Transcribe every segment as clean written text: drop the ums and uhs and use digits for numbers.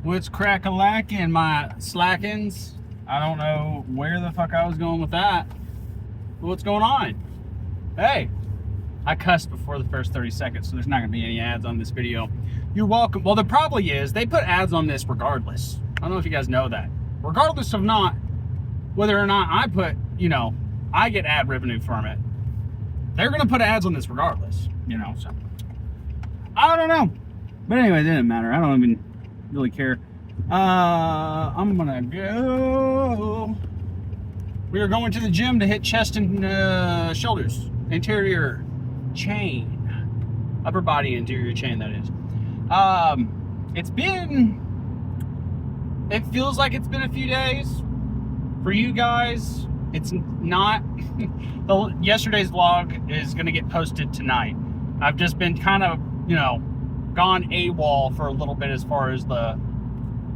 What's crack-a-lackin', my slackins? I don't know where the fuck I was going with that. What's going on? Hey, I cussed before the first 30 seconds, so there's not gonna be any ads on this video. You're welcome. Well, there probably is. They put ads on this regardless. I don't know if you guys know that. Regardless of whether or not I put, I get ad revenue from it. They're gonna put ads on this regardless, so. I don't know. But anyway, it didn't matter. I don't even really care. I'm gonna go. We are going to the gym to hit chest and shoulders, interior chain, upper body interior chain, that is. It feels like it's been a few days. For you guys, it's not. Yesterday's vlog is gonna get posted tonight. I've just been kind of, gone AWOL for a little bit as far as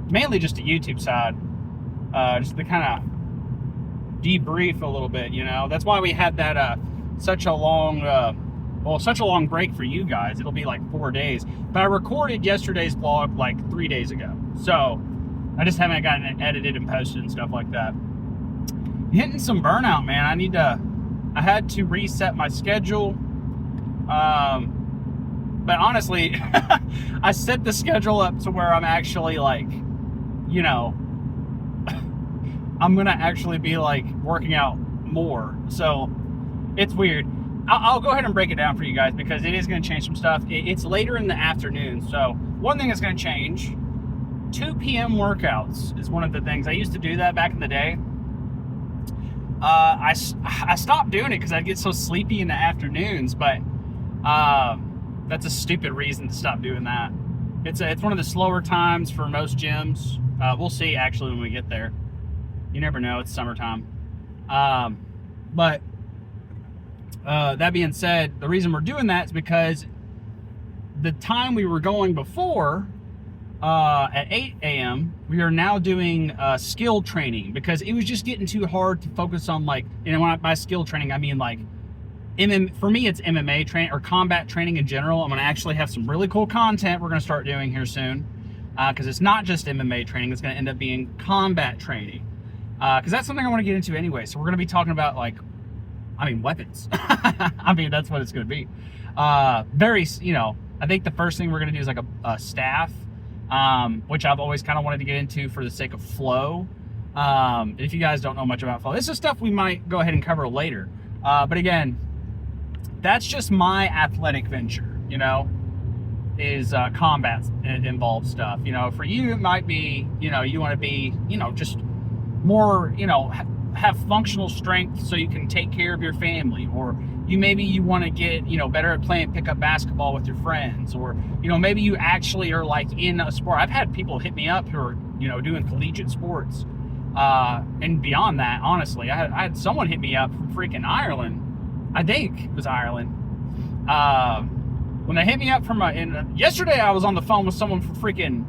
mainly just the YouTube side, just to kind of debrief a little bit, That's why we had that such a long break for you guys. It'll be like 4 days, but I recorded yesterday's vlog like 3 days ago, so I just haven't gotten it edited and posted and stuff like that. Hitting some burnout, man. I had to reset my schedule. But honestly, I set the schedule up to where I'm actually like, I'm gonna actually be like working out more. So it's weird. I'll go ahead and break it down for you guys because it is gonna change some stuff. It's later in the afternoon. So one thing that's gonna change, 2 p.m. workouts is one of the things. I used to do that back in the day. I stopped doing it because I'd get so sleepy in the afternoons, but that's a stupid reason to stop doing that. It's one of the slower times for most gyms. We'll see actually when we get there. You never know, it's summertime. But that being said, the reason we're doing that is because the time we were going before, at 8 a.m., we are now doing skill training because it was just getting too hard to focus on by skill training, I mean like for me, it's MMA training or combat training in general. I'm going to actually have some really cool content we're going to start doing here soon because it's not just MMA training. It's going to end up being combat training because that's something I want to get into anyway. So we're going to be talking about weapons. That's what it's going to be. I think the first thing we're going to do is like a staff, which I've always kind of wanted to get into for the sake of flow. If you guys don't know much about flow, this is stuff we might go ahead and cover later. But again, that's just my athletic venture, is combat involved stuff. For you, it might be, you want to be, just more, have functional strength so you can take care of your family, or maybe you want to get, better at playing pickup basketball with your friends, or, maybe you actually are like in a sport. I've had people hit me up who are, doing collegiate sports. And beyond that, honestly, I had someone hit me up from freaking Ireland. I think it was Ireland. When they hit me up from yesterday, I was on the phone with someone from freaking,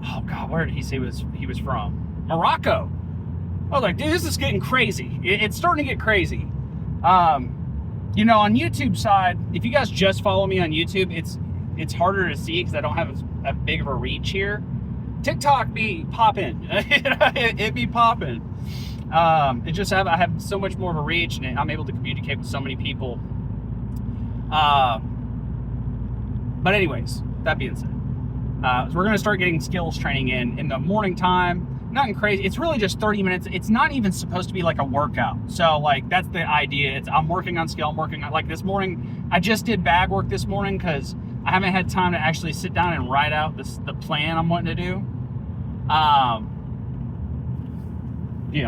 oh God, where did he say he was from? Morocco. I was like, dude, this is getting crazy. It's starting to get crazy. On YouTube side, if you guys just follow me on YouTube, it's harder to see because I don't have a big of a reach here. TikTok be popping. it be popping. I have so much more of a reach, and I'm able to communicate with so many people. But anyways, that being said, so we're gonna start getting skills training in the morning time. Nothing crazy. It's really just 30 minutes. It's not even supposed to be like a workout. So that's the idea. I'm working on skill. I'm working on this morning. I just did bag work this morning because I haven't had time to actually sit down and write out the plan I'm wanting to do.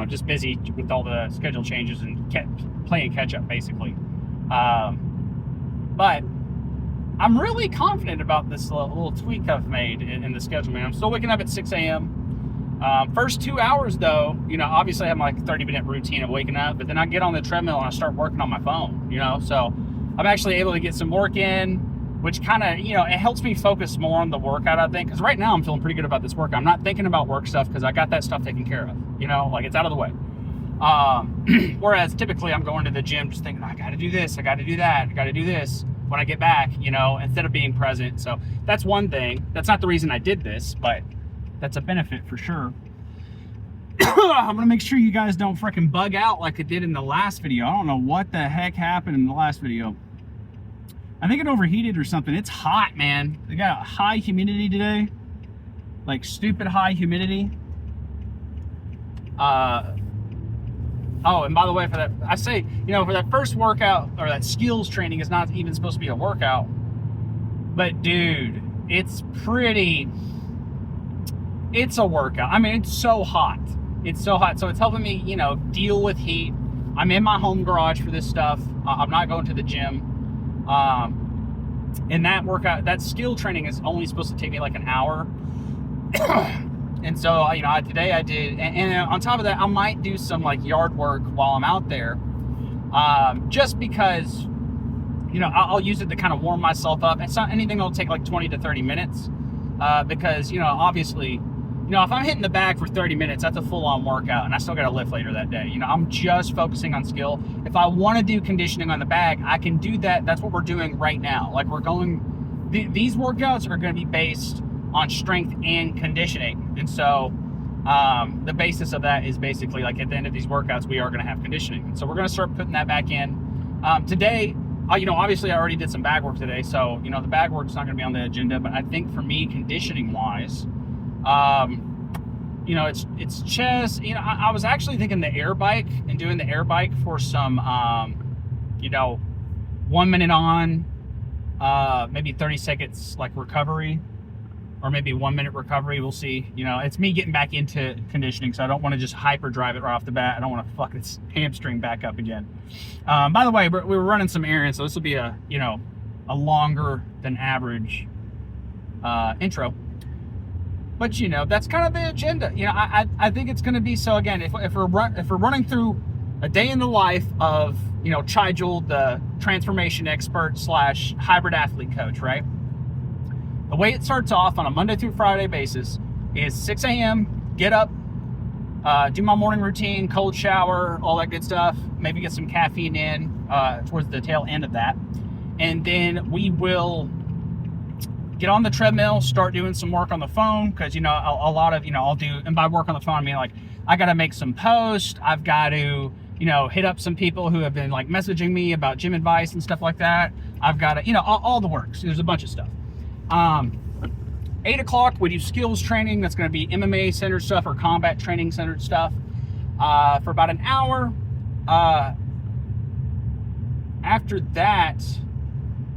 Just busy with all the schedule changes and playing catch up basically. But I'm really confident about this little tweak I've made in the schedule, man. I'm still waking up at 6 a.m. First 2 hours though, obviously I have my 30-minute routine of waking up, but then I get on the treadmill and I start working on my phone, so I'm actually able to get some work in, which kind of, it helps me focus more on the workout, I think, because right now I'm feeling pretty good about this workout. I'm not thinking about work stuff because I got that stuff taken care of, it's out of the way. Whereas typically I'm going to the gym just thinking, I got to do this, I got to do that, I got to do this when I get back, instead of being present. So that's one thing. That's not the reason I did this, but that's a benefit for sure. I'm gonna make sure you guys don't freaking bug out like it did in the last video. I don't know what the heck happened in the last video. I think it overheated or something. It's hot, man. They got high humidity today, like stupid high humidity. Oh, and by the way, for that, I say, you know, for that first workout, or that skills training is not even supposed to be a workout, but dude, it's a workout. I mean, it's so hot. It's so hot. So it's helping me, you know, deal with heat. I'm in my home garage for this stuff. I'm not going to the gym. And that workout, that skill training is only supposed to take me like an hour. And so, you know, today I did, and on top of that, I might do some like yard work while I'm out there, just because, you know, I'll use it to kind of warm myself up. It's not anything that'll take like 20 to 30 minutes, because, you know, obviously, you know, if I'm hitting the bag for 30 minutes, that's a full-on workout, and I still got to lift later that day. You know, I'm just focusing on skill. If I want to do conditioning on the bag, I can do that. That's what we're doing right now. Like, we're going, these workouts are going to be based on strength and conditioning. And so the basis of that is basically like at the end of these workouts, we are going to have conditioning. And so we're going to start putting that back in. Today, you know, obviously I already did some bag work today. So, you know, the bag work's not going to be on the agenda, but I think for me, conditioning wise, you know, it's chest. You know, I was actually thinking the air bike and doing the air bike for some, you know, 1 minute on, maybe 30 seconds like recovery, or maybe 1 minute recovery. We'll see. You know, it's me getting back into conditioning, so I don't want to just hyper drive it right off the bat. I don't want to fuck its hamstring back up again. By the way, we were running some errands, so this will be a, you know, a longer than average intro. But, you know, that's kind of the agenda. You know, I think it's going to be, so again, if we're running through a day in the life of, you know, Chigel, the transformation expert / hybrid athlete coach, right? The way it starts off on a Monday through Friday basis is 6 a.m., get up, do my morning routine, cold shower, all that good stuff, maybe get some caffeine in towards the tail end of that. And then we will get on the treadmill, start doing some work on the phone, because, you know, a lot of, you know, I'll do, and by work on the phone, I mean, like, I got to make some posts, I've got to, you know, hit up some people who have been, like, messaging me about gym advice and stuff like that. I've got to, you know, all the works. There's a bunch of stuff. 8 o'clock, we do skills training. That's going to be MMA centered stuff or combat training centered stuff for about an hour. After that,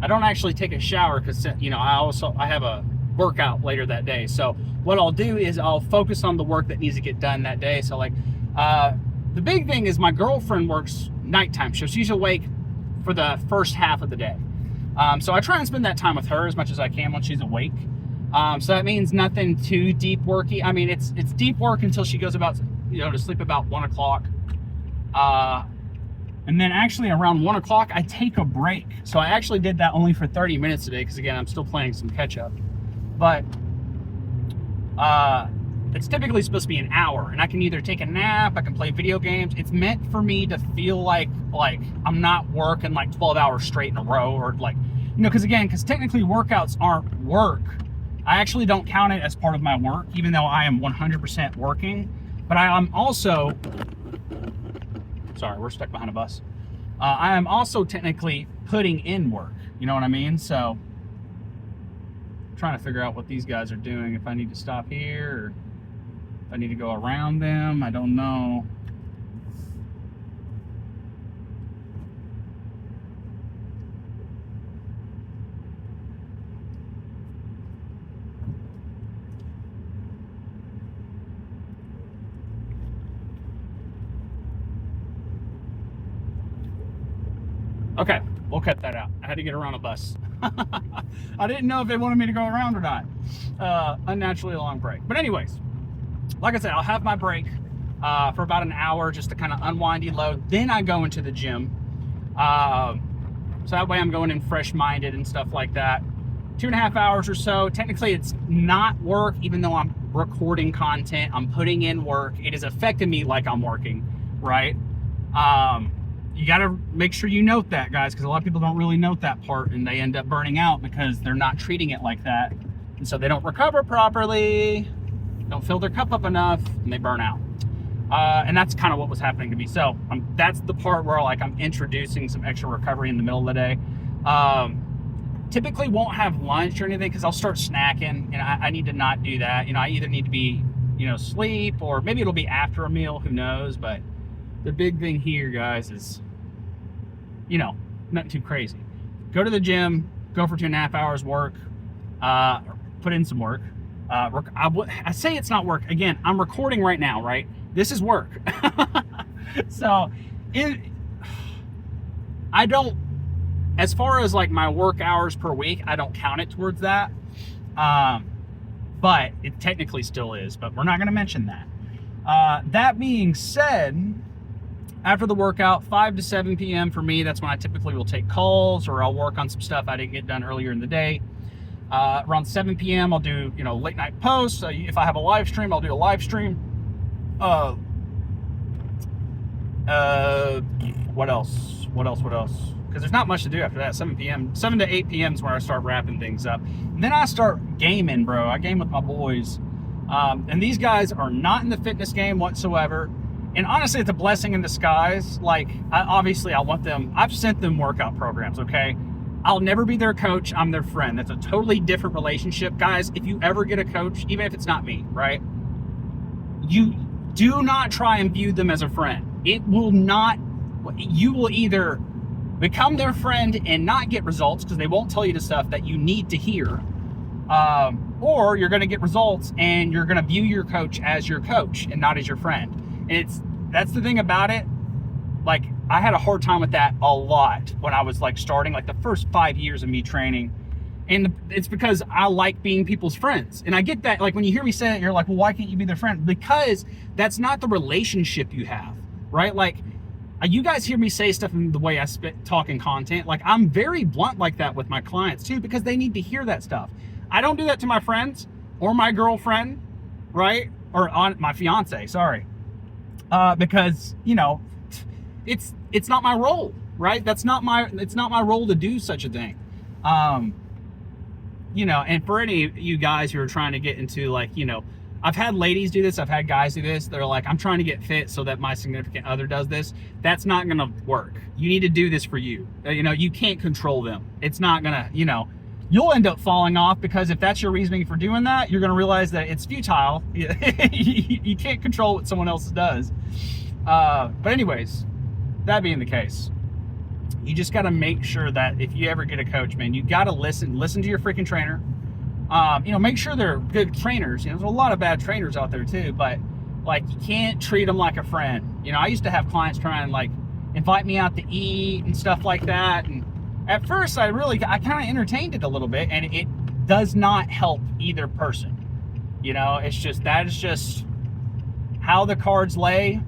I don't actually take a shower because, you know, I have a workout later that day. So what I'll do is I'll focus on the work that needs to get done that day. So, like, the big thing is my girlfriend works nighttime, so she's awake for the first half of the day. So I try and spend that time with her as much as I can when she's awake. So that means nothing too deep worky. I mean, it's deep work until she goes about, you know, to sleep about 1 o'clock. And then actually around 1 o'clock, I take a break. So I actually did that only for 30 minutes today, because again, I'm still playing some catch up. But it's typically supposed to be an hour, and I can either take a nap, I can play video games. It's meant for me to feel like I'm not working like 12 hours straight in a row, or like, you know, because technically workouts aren't work. I actually don't count it as part of my work, even though I am 100% working. But I am also, sorry, we're stuck behind a bus. I am also technically putting in work. You know what I mean? So I'm trying to figure out what these guys are doing. If I need to stop here, or if I need to go around them, I don't know. Okay, we'll cut that out. I had to get around a bus. I didn't know if they wanted me to go around or not. Unnaturally long break. But anyways, like I said, I'll have my break for about an hour just to kind of unwind, deload. Then I go into the gym. So that way I'm going in fresh-minded and stuff like that. 2.5 hours or so. Technically, it's not work, even though I'm recording content. I'm putting in work. It is affecting me like I'm working, right? You got to make sure you note that, guys, because a lot of people don't really note that part, and they end up burning out because they're not treating it like that. And so they don't recover properly. don't fill their cup up enough, and they burn out. And that's kind of what was happening to me. So that's the part where like I'm introducing some extra recovery in the middle of the day. Typically won't have lunch or anything because I'll start snacking, and I need to not do that. I either need to be, sleep, or maybe it'll be after a meal, who knows. But the big thing here, guys, is, nothing too crazy. Go to the gym, go for 2.5 hours work, put in some work. I say it's not work. Again, I'm recording right now, right? This is work. So I don't, as far as like my work hours per week, I don't count it towards that. But it technically still is, but we're not going to mention that. That being said, after the workout, 5 to 7 p.m. for me, that's when I typically will take calls, or I'll work on some stuff I didn't get done earlier in the day. Around 7 p.m. I'll do, late night posts. If I have a live stream, I'll do a live stream. What else? Because there's not much to do after that. 7 to 8 p.m. is where I start wrapping things up. And then I start gaming, bro. I game with my boys. And these guys are not in the fitness game whatsoever. And honestly, it's a blessing in disguise. Like, I've sent them workout programs, okay? I'll never be their coach. I'm their friend. That's a totally different relationship. Guys, if you ever get a coach, even if it's not me, right? You do not try and view them as a friend. You will either become their friend and not get results because they won't tell you the stuff that you need to hear, or you're going to get results and you're going to view your coach as your coach and not as your friend. And that's the thing about it. Like, I had a hard time with that a lot when I was like starting, like the first 5 years of me training. And it's because I like being people's friends. And I get that, like, when you hear me say it, you're like, well, why can't you be their friend? Because that's not the relationship you have, right? Like, you guys hear me say stuff in the way I talk in content. Like, I'm very blunt like that with my clients too, because they need to hear that stuff. I don't do that to my friends or my girlfriend, right? Or on my fiance, sorry. Because, it's not my role, right? It's not my role to do such a thing. And for any of you guys who are trying to get into, like, I've had ladies do this, I've had guys do this. They're like, I'm trying to get fit so that my significant other does this. That's not going to work. You need to do this for you. You can't control them. It's not going to, you'll end up falling off, because if that's your reasoning for doing that, you're going to realize that it's futile. You can't control what someone else does. But anyways, that being the case, you just got to make sure that if you ever get a coach, man, you got to listen to your freaking trainer. Make sure they're good trainers. There's a lot of bad trainers out there too, but like, you can't treat them like a friend. I used to have clients try and like invite me out to eat and stuff like that. And at first I kind of entertained it a little bit, and it does not help either person. That is just how the cards lay.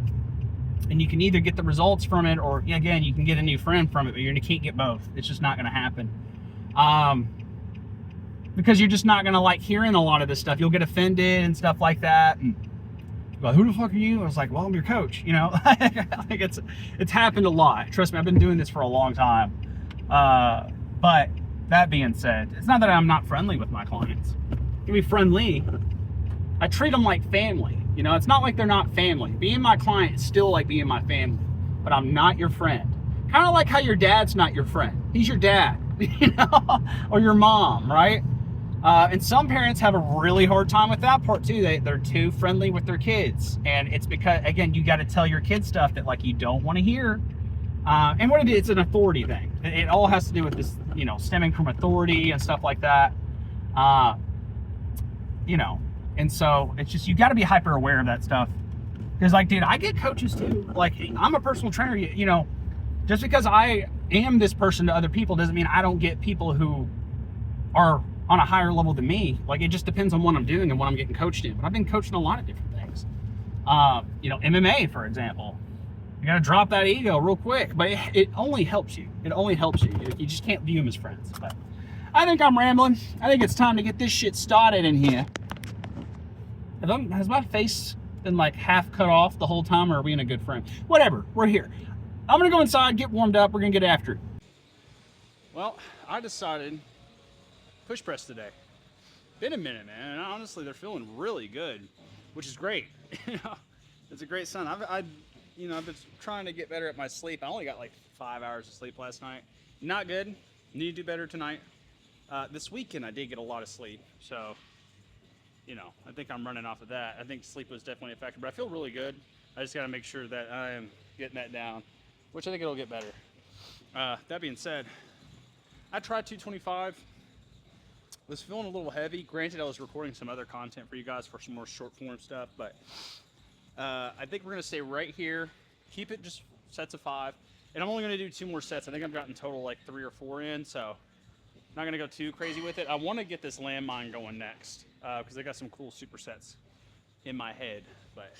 And you can either get the results from it, or again, you can get a new friend from it, but you can't get both. It's just not going to happen. Because you're just not going to like hearing a lot of this stuff. You'll get offended and stuff like that. And well, who the fuck are you? I was like, well, I'm your coach. Like, it's happened a lot. Trust me, I've been doing this for a long time. But that being said, it's not that I'm not friendly with my clients. I can be friendly. I treat them like family. It's not like they're not family. Being my client is still like being my family, but I'm not your friend. Kind of like how your dad's not your friend. He's your dad, or your mom, right? And some parents have a really hard time with that part too. They're too friendly with their kids. And it's because, again, you got to tell your kids stuff that like you don't want to hear. And what it's an authority thing. It all has to do with this, stemming from authority and stuff like that. And so it's just, you got to be hyper aware of that stuff. Because like, dude, I get coaches too. Like, I'm a personal trainer, just because I am this person to other people doesn't mean I don't get people who are on a higher level than me. Like, it just depends on what I'm doing and what I'm getting coached in. But I've been coaching a lot of different things. MMA, for example. You got to drop that ego real quick, but it only helps you. It only helps you. You just can't view them as friends. But I think I'm rambling. I think it's time to get this shit started in here. Has my face been like half cut off the whole time, or are we in a good frame? Whatever, we're here. I'm gonna go inside, get warmed up, we're gonna get after it. Well, I decided push press today. Been a minute, man, and honestly, they're feeling really good. which is great. It's a great sign. I've been trying to get better at my sleep. I only got like 5 hours of sleep last night. Not good. Need to do better tonight. This weekend I did get a lot of sleep, so I think I'm running off of that. I think sleep was definitely a factor, but I feel really good. I just got to make sure that I am getting that down, which I think it'll get better. That being said, I tried 225. Was feeling a little heavy. Granted, I was recording some other content for you guys for some more short form stuff, but I think we're gonna stay right here. Keep it just sets of 5, and I'm only gonna do 2 more sets. I think I've gotten total like 3 or 4 in, so not gonna go too crazy with it. I want to get this landmine going next because I got some cool supersets in my head, but.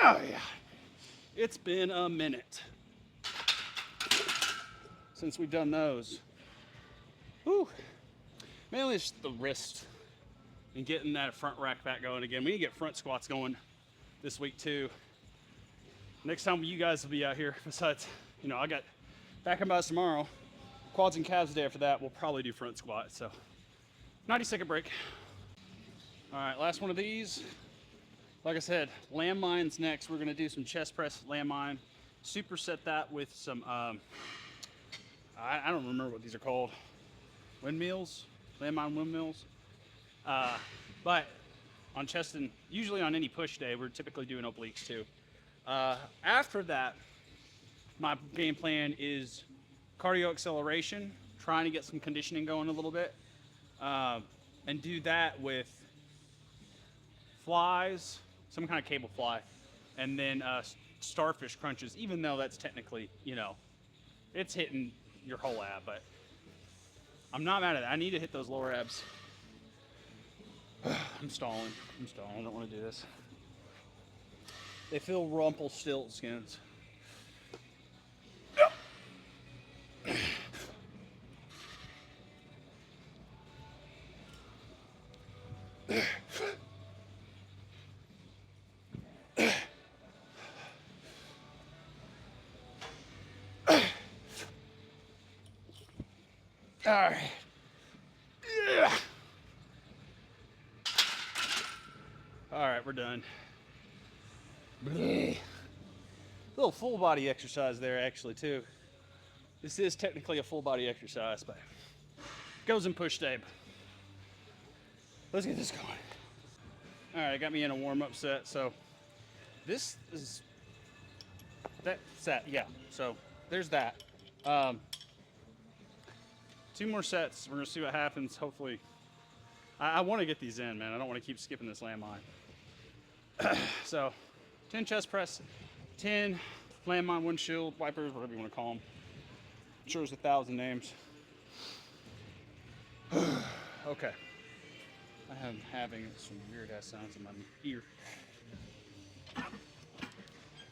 Oh yeah, it's been a minute since we've done those. Whew. Mainly it's the wrist and getting that front rack back going again. We need to get front squats going this week too. Next time you guys will be out here, besides, I got back and buys tomorrow, quads and calves the day after that, we'll probably do front squats. So 90-second break. All right, last one of these. Like I said, landmines next. We're gonna do some chest press landmine. Superset that with some, I don't remember what these are called. Windmills, landmine windmills. But on chest and usually on any push day, we're typically doing obliques too. After that, my game plan is cardio acceleration, trying to get some conditioning going a little bit, and do that with flies, some kind of cable fly, and then starfish crunches, even though that's technically, it's hitting your whole ab, but I'm not mad at it. I need to hit those lower abs. I'm stalling. I don't want to do this. They feel Rumpelstiltskins. All right. Yeah. All right, we're done. A little full body exercise there actually too. This is technically a full body exercise, but it goes in push day. Let's get this going. All right, got me in a warm-up set. So this is that set, yeah. So there's that. 2 more sets. We're gonna see what happens. Hopefully, I want to get these in, man. I don't want to keep skipping this landmine. So 10 chest press, 10 landmine windshield wipers, whatever you want to call them. I'm sure there's 1,000 names. Okay. I am having some weird ass sounds in my ear.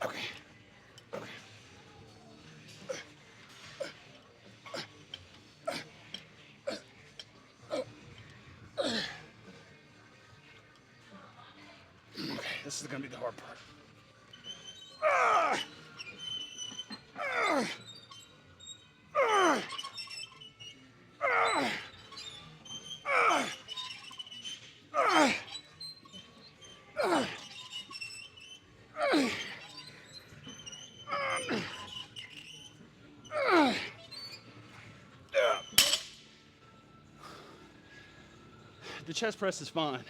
Okay. This is gonna be the hard part. The chest press is fine.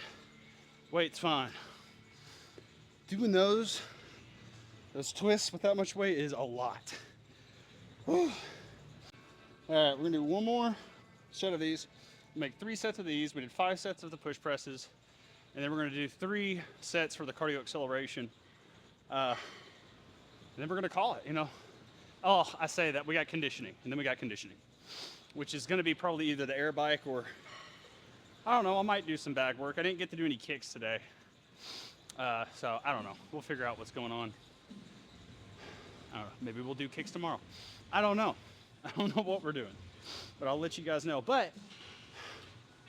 Weight's fine. Doing those twists with that much weight is a lot. Whew. All right, we're gonna do 1 more set of these. Make 3 sets of these. We did 5 sets of the push presses, and then we're gonna do 3 sets for the cardio acceleration. And then we're gonna call it, Oh, I say that we got conditioning, and then we got conditioning, which is gonna be probably either the air bike or, I don't know, I might do some bag work. I didn't get to do any kicks today. So I don't know. We'll figure out what's going on. Maybe we'll do kicks tomorrow. I don't know. I don't know what we're doing, but I'll let you guys know. But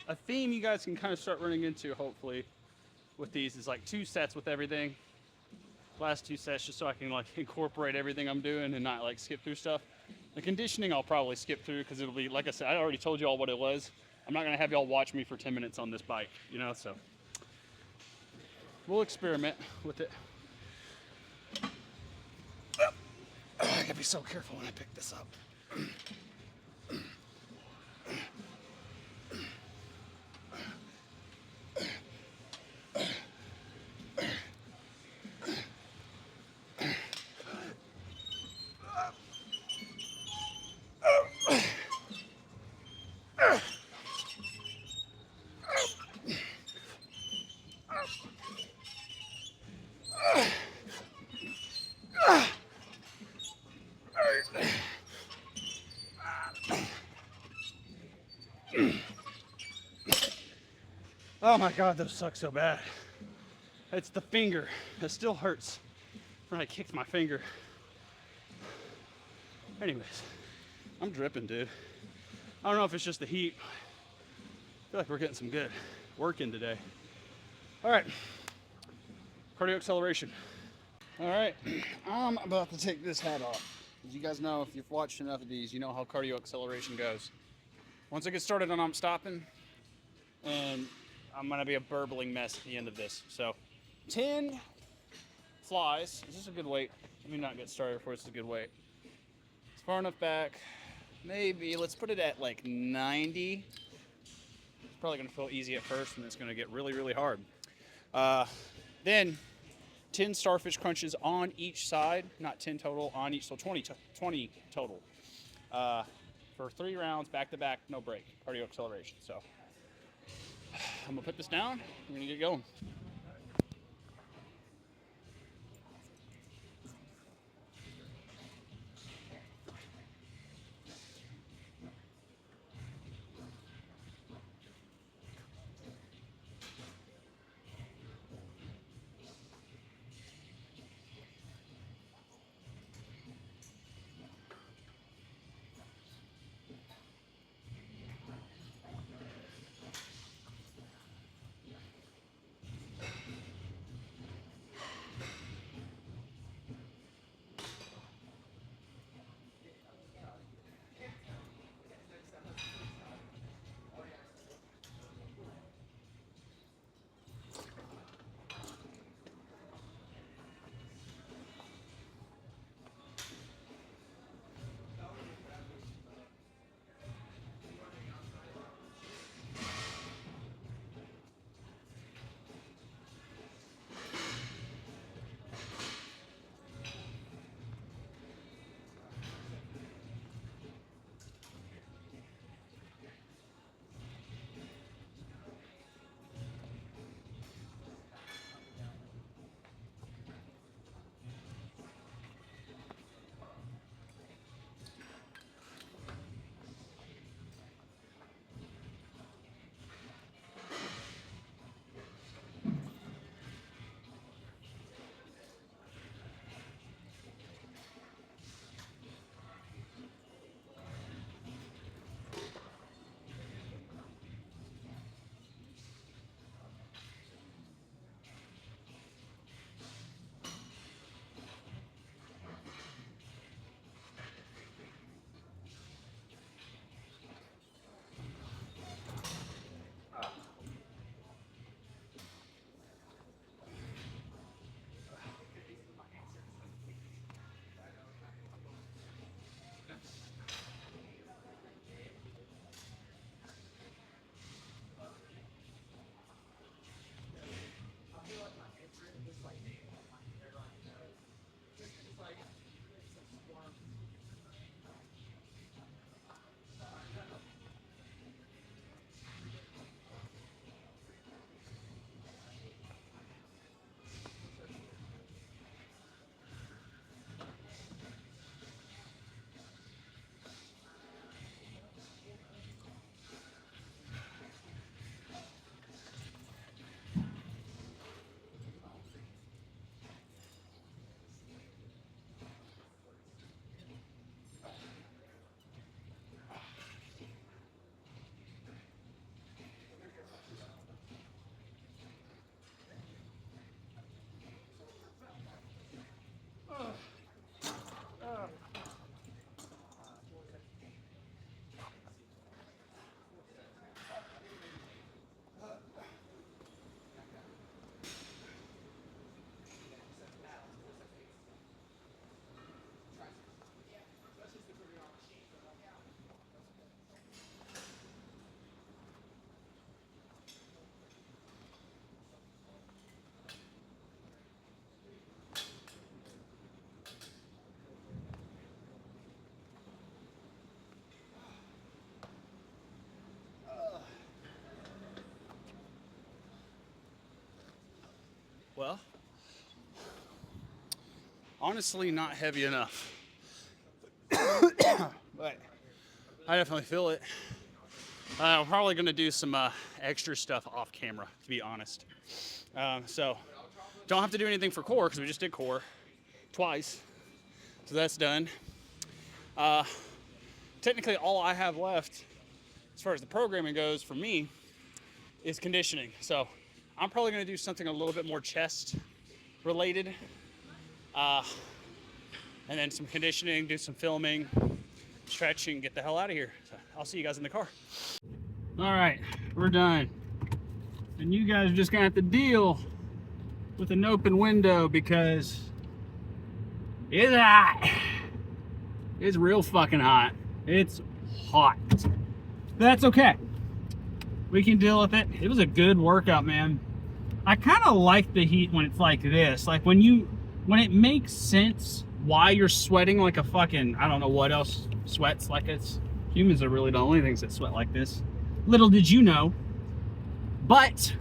a theme you guys can kind of start running into, hopefully, with these is like 2 sets with everything. Last 2 sets, just so I can like incorporate everything I'm doing and not like skip through stuff. The conditioning I'll probably skip through because it'll be, like I said, I already told you all what it was. I'm not gonna have y'all watch me for 10 minutes on this bike, you know, so we'll experiment with it. I gotta be so careful when I pick this up. Oh my God, those suck so bad. It's the finger. It still hurts when I kicked my finger. Anyways, I'm dripping, dude. I don't know if it's just the heat. I feel like we're getting some good work in today. All right, cardio acceleration. All right, I'm about to take this hat off. As you guys know, if you've watched enough of these, you know how cardio acceleration goes. Once I get started on, I'm stopping, and I'm gonna be a burbling mess at the end of this. So 10 flies. Is this a good weight? Let me not get started before it's a good weight. It's far enough back. Maybe let's put it at like 90. It's probably gonna feel easy at first, and it's gonna get really, really hard. Then 10 starfish crunches on each side, not 10 total on each, so 20 total. For 3 rounds, back to back, no break, cardio acceleration. So I'm gonna put this down, we're gonna get going. honestly not heavy enough. But I definitely feel it. I'm probably going to do some extra stuff off camera, to be honest. So don't have to do anything for core because we just did core twice. So that's done. Technically all I have left as far as the programming goes for me is conditioning. So I'm probably going to do something a little bit more chest related. And then some conditioning, do some filming, stretching, get the hell out of here. So I'll see you guys in the car. All right, we're done. And you guys are just gonna have to deal with an open window because it's hot. It's real fucking hot. It's hot. That's okay. We can deal with it. It was a good workout, man. I kind of like the heat when it's like this. Like when it makes sense why you're sweating like a fucking, I don't know what else sweats like it's. Humans are really the only things that sweat like this. Little did you know. But,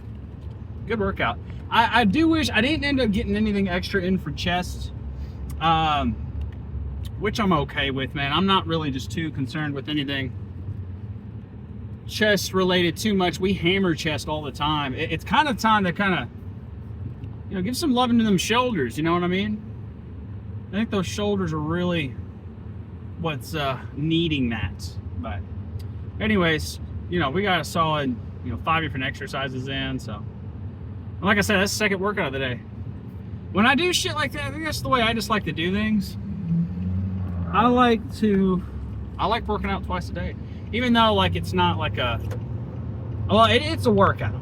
good workout. I do wish, I didn't end up getting anything extra in for chest. Which I'm okay with, man. I'm not really just too concerned with anything chest related too much. We hammer chest all the time. It's kind of time to kind of, you know, give some loving to them shoulders, you know what I mean? I think those shoulders are really what's needing that. But anyways, you know, we got a solid, 5 different exercises in. So like I said, that's the second workout of the day. When I do shit like that, I think that's the way I just like to do things. I like working out twice a day, even though like it's not like it's a workout.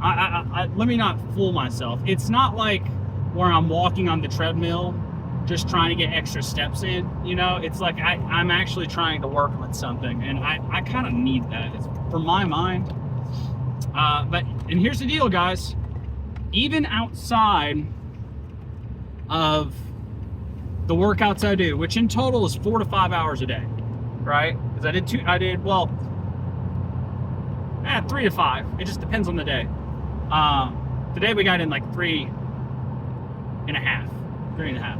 Let me not fool myself. It's not like where I'm walking on the treadmill just trying to get extra steps in, it's like I'm actually trying to work with something, and I kind of need that. It's for my mind. And here's the deal, guys. Even outside of the workouts I do, which in total is 4 to 5 hours a day, right? Because I did 3 to 5. It just depends on the day. Today we got in like 3.5.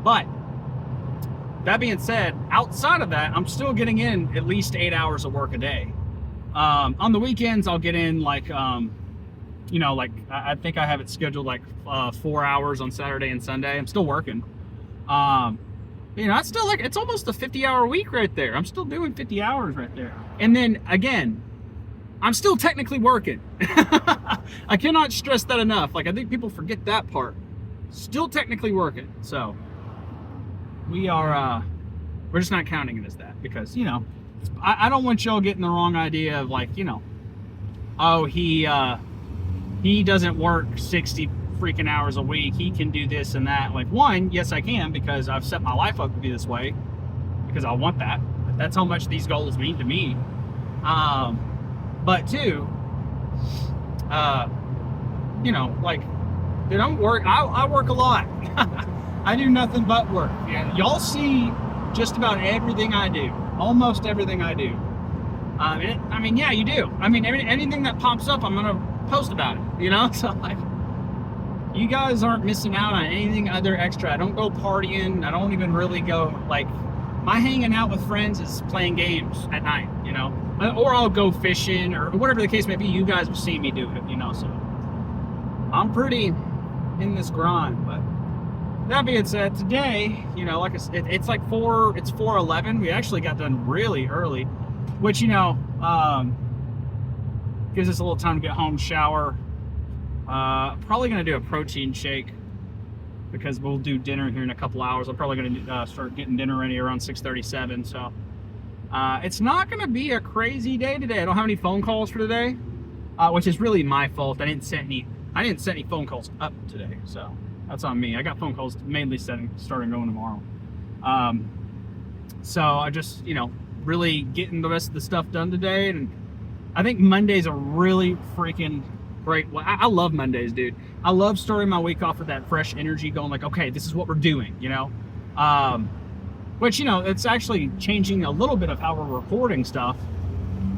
But that being said, outside of that, I'm still getting in at least 8 hours of work a day. On the weekends, I'll get in like, I think I have it scheduled like 4 hours on Saturday and Sunday. I'm still working. It's still like, it's almost a 50-hour week right there. I'm still doing 50 hours right there. And then again, I'm still technically working. I cannot stress that enough. Like, I think people forget that part. Still technically working. So we are, we're just not counting it as that because, I don't want y'all getting the wrong idea of like, oh, he doesn't work 60 freaking hours a week. He can do this and that. Like, one, yes, I can, because I've set my life up to be this way because I want that. That's how much these goals mean to me. But two, like, they don't work. I work a lot. I do nothing but work. Yeah, y'all see just about everything I do. Almost everything I do. Yeah, you do. Anything that pops up, I'm gonna post about it. So like, you guys aren't missing out on anything other extra. I don't go partying. I don't even really go, like, my hanging out with friends is playing games at night, or I'll go fishing or whatever the case may be. You guys will see me do it, so I'm pretty in this grind. But that being said, today, like I said, it's 4:11. We actually got done really early, which, gives us a little time to get home, shower. Probably going to do a protein shake because we'll do dinner here in a couple hours. I'm probably going to start getting dinner ready around 6:37. So it's not going to be a crazy day today. I don't have any phone calls for today, which is really my fault. I didn't set any phone calls up today, so that's on me. I got phone calls mainly starting going tomorrow. So I just, really getting the rest of the stuff done today. And I think Mondays are really freaking great. Well, I love Mondays, dude. I love starting my week off with that fresh energy, going like, okay, this is what we're doing, which, it's actually changing a little bit of how we're recording stuff.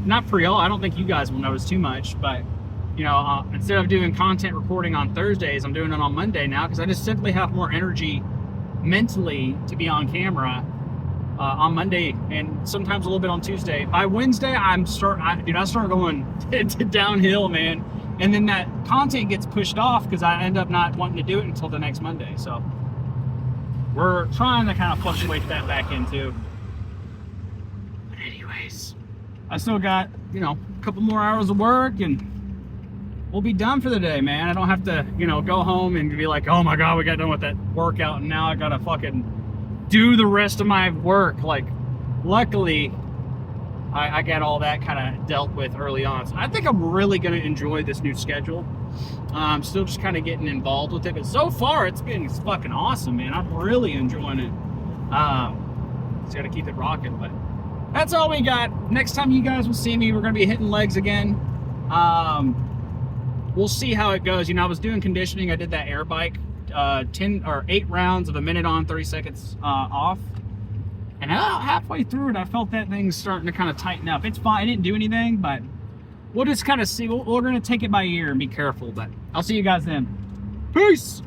Not for y'all. I don't think you guys will notice too much, but you know, instead of doing content recording on Thursdays, I'm doing it on Monday now because I just simply have more energy mentally to be on camera on Monday and sometimes a little bit on Tuesday. By Wednesday, I start going downhill, man. And then that content gets pushed off because I end up not wanting to do it until the next Monday. So we're trying to kind of fluctuate that back into. But anyways, I still got, you know, a couple more hours of work and we'll be done for the day, man. I don't have to, you know, go home and be like, oh my God, we got done with that workout and now I gotta fucking do the rest of my work. Like, luckily, I got all that kind of dealt with early on. So I think I'm really gonna enjoy this new schedule. I'm still just kind of getting involved with it, but so far it's fucking awesome, man. I'm really enjoying it. Just gotta keep it rocking, but that's all we got. Next time you guys will see me, we're gonna be hitting legs again. We'll see how it goes. You know, I was doing conditioning. I did that air bike, 8 rounds of a minute on, 30 seconds off. And halfway through it, I felt that thing starting to kind of tighten up. It's fine. I didn't do anything, but we'll just kind of see. We're going to take it by ear and be careful. But I'll see you guys then. Peace.